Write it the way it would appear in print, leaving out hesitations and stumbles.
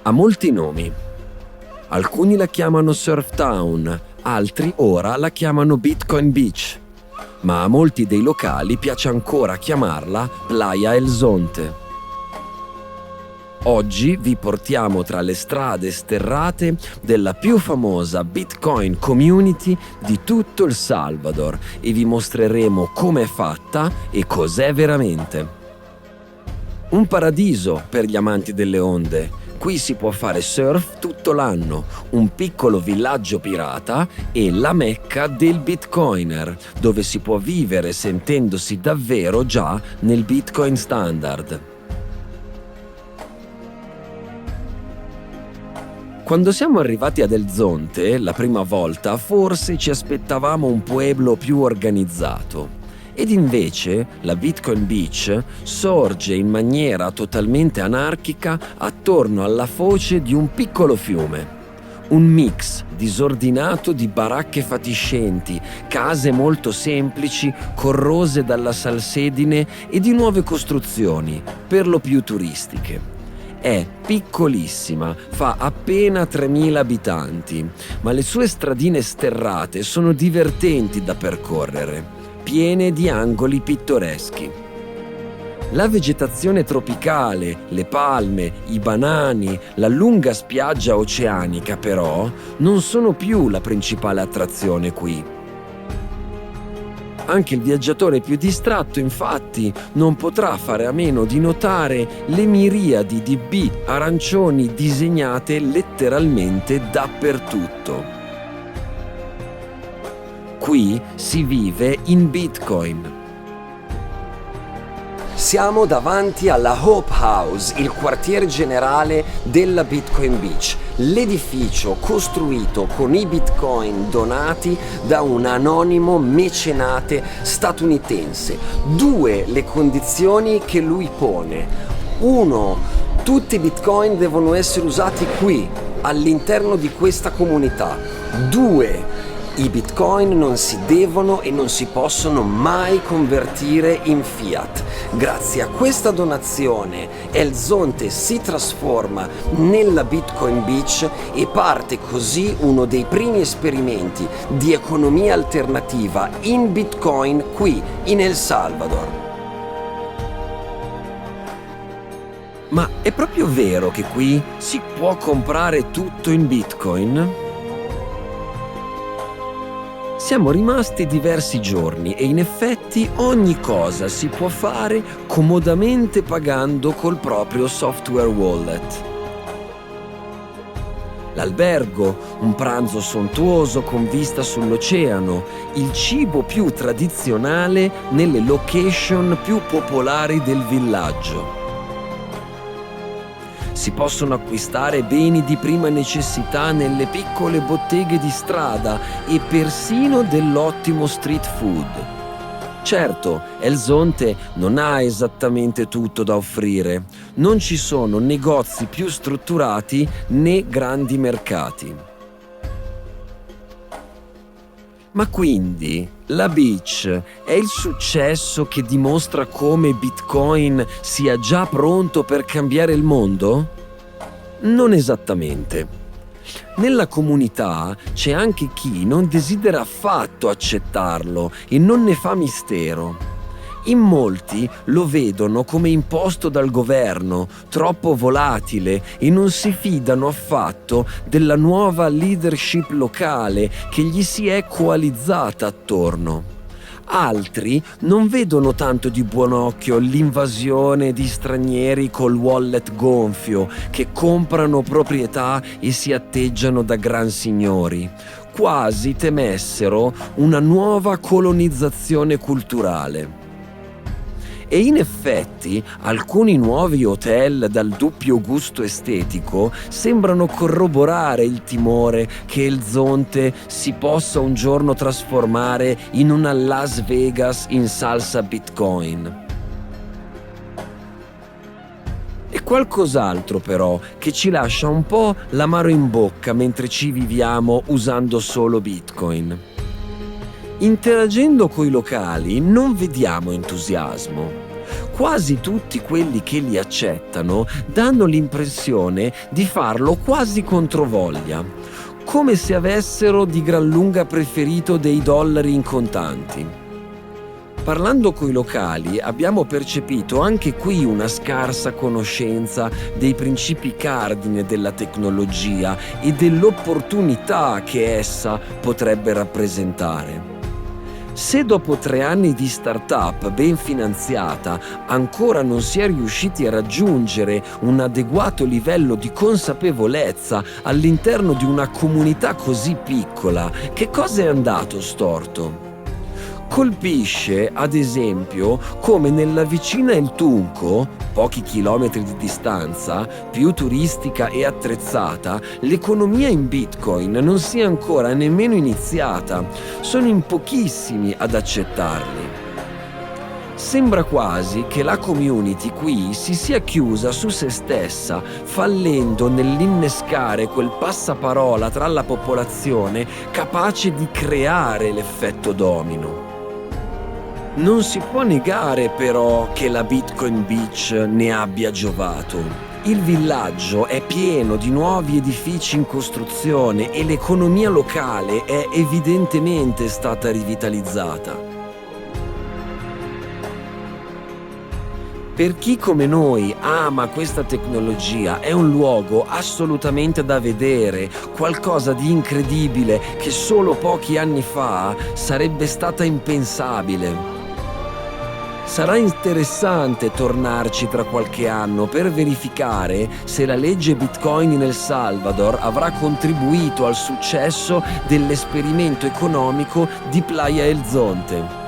Ha molti nomi. Alcuni la chiamano Surf Town, altri ora la chiamano Bitcoin Beach, ma a molti dei locali piace ancora chiamarla Playa El Zonte. Oggi vi portiamo tra le strade sterrate della più famosa Bitcoin community di tutto il Salvador e vi mostreremo com'è fatta e cos'è veramente. Un paradiso per gli amanti delle onde. Qui si può fare surf tutto l'anno, un piccolo villaggio pirata e la mecca del bitcoiner, dove si può vivere sentendosi davvero già nel Bitcoin standard. Quando siamo arrivati ad El Zonte, la prima volta, forse ci aspettavamo un pueblo più organizzato. Ed invece la Bitcoin Beach sorge in maniera totalmente anarchica attorno alla foce di un piccolo fiume. Un mix disordinato di baracche fatiscenti, case molto semplici, corrose dalla salsedine e di nuove costruzioni, per lo più turistiche. È piccolissima, fa appena 3.000 abitanti, ma le sue stradine sterrate sono divertenti da percorrere, piene di angoli pittoreschi. La vegetazione tropicale, le palme, i banani, la lunga spiaggia oceanica però non sono più la principale attrazione qui. Anche il viaggiatore più distratto, infatti, non potrà fare a meno di notare le miriadi di B arancioni disegnate letteralmente dappertutto. Qui si vive in Bitcoin. Siamo davanti alla Hope House, il quartier generale della Bitcoin Beach, l'edificio costruito con i bitcoin donati da un anonimo mecenate statunitense. 2 le condizioni che lui pone. 1. Tutti i bitcoin devono essere usati qui, all'interno di questa comunità. 2. I bitcoin non si devono e non si possono mai convertire in fiat. Grazie a questa donazione El Zonte si trasforma nella Bitcoin Beach e parte così uno dei primi esperimenti di economia alternativa in bitcoin qui in El Salvador. Ma è proprio vero che qui si può comprare tutto in bitcoin? Siamo rimasti diversi giorni e in effetti ogni cosa si può fare comodamente pagando col proprio software wallet. L'albergo, un pranzo sontuoso con vista sull'oceano, il cibo più tradizionale nelle location più popolari del villaggio. Si possono acquistare beni di prima necessità nelle piccole botteghe di strada e persino dell'ottimo street food. Certo, El Zonte non ha esattamente tutto da offrire. Non ci sono negozi più strutturati né grandi mercati. Ma quindi la Beach è il successo che dimostra come Bitcoin sia già pronto per cambiare il mondo? Non esattamente. Nella comunità c'è anche chi non desidera affatto accettarlo e non ne fa mistero. In molti lo vedono come imposto dal governo, troppo volatile e non si fidano affatto della nuova leadership locale che gli si è coalizzata attorno. Altri non vedono tanto di buon occhio l'invasione di stranieri col wallet gonfio che comprano proprietà e si atteggiano da gran signori, quasi temessero una nuova colonizzazione culturale. E in effetti alcuni nuovi hotel dal doppio gusto estetico sembrano corroborare il timore che El Zonte si possa un giorno trasformare in una Las Vegas in salsa Bitcoin. E qualcos'altro però che ci lascia un po' l'amaro in bocca mentre ci viviamo usando solo Bitcoin. Interagendo coi locali non vediamo entusiasmo. Quasi tutti quelli che li accettano danno l'impressione di farlo quasi controvoglia, come se avessero di gran lunga preferito dei dollari in contanti. Parlando coi locali abbiamo percepito anche qui una scarsa conoscenza dei principi cardine della tecnologia e dell'opportunità che essa potrebbe rappresentare. Se dopo 3 anni di startup ben finanziata ancora non si è riusciti a raggiungere un adeguato livello di consapevolezza all'interno di una comunità così piccola, che cosa è andato storto? Colpisce, ad esempio, come nella vicina El Tunco, pochi chilometri di distanza, più turistica e attrezzata, l'economia in Bitcoin non sia ancora nemmeno iniziata. Sono in pochissimi ad accettarli. Sembra quasi che la community qui si sia chiusa su se stessa, fallendo nell'innescare quel passaparola tra la popolazione capace di creare l'effetto domino. Non si può negare però che la Bitcoin Beach ne abbia giovato. Il villaggio è pieno di nuovi edifici in costruzione e l'economia locale è evidentemente stata rivitalizzata. Per chi come noi ama questa tecnologia è un luogo assolutamente da vedere, qualcosa di incredibile che solo pochi anni fa sarebbe stata impensabile. Sarà interessante tornarci tra qualche anno per verificare se la legge Bitcoin in El Salvador avrà contribuito al successo dell'esperimento economico di Playa El Zonte.